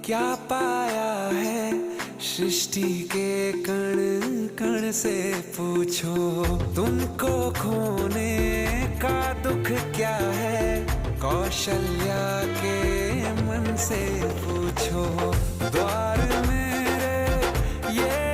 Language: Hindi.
क्या पाया है सृष्टि के कण कण से पूछो, तुमको खोने का दुख क्या है कौशल्या के मन से पूछो। द्वार मेरे ये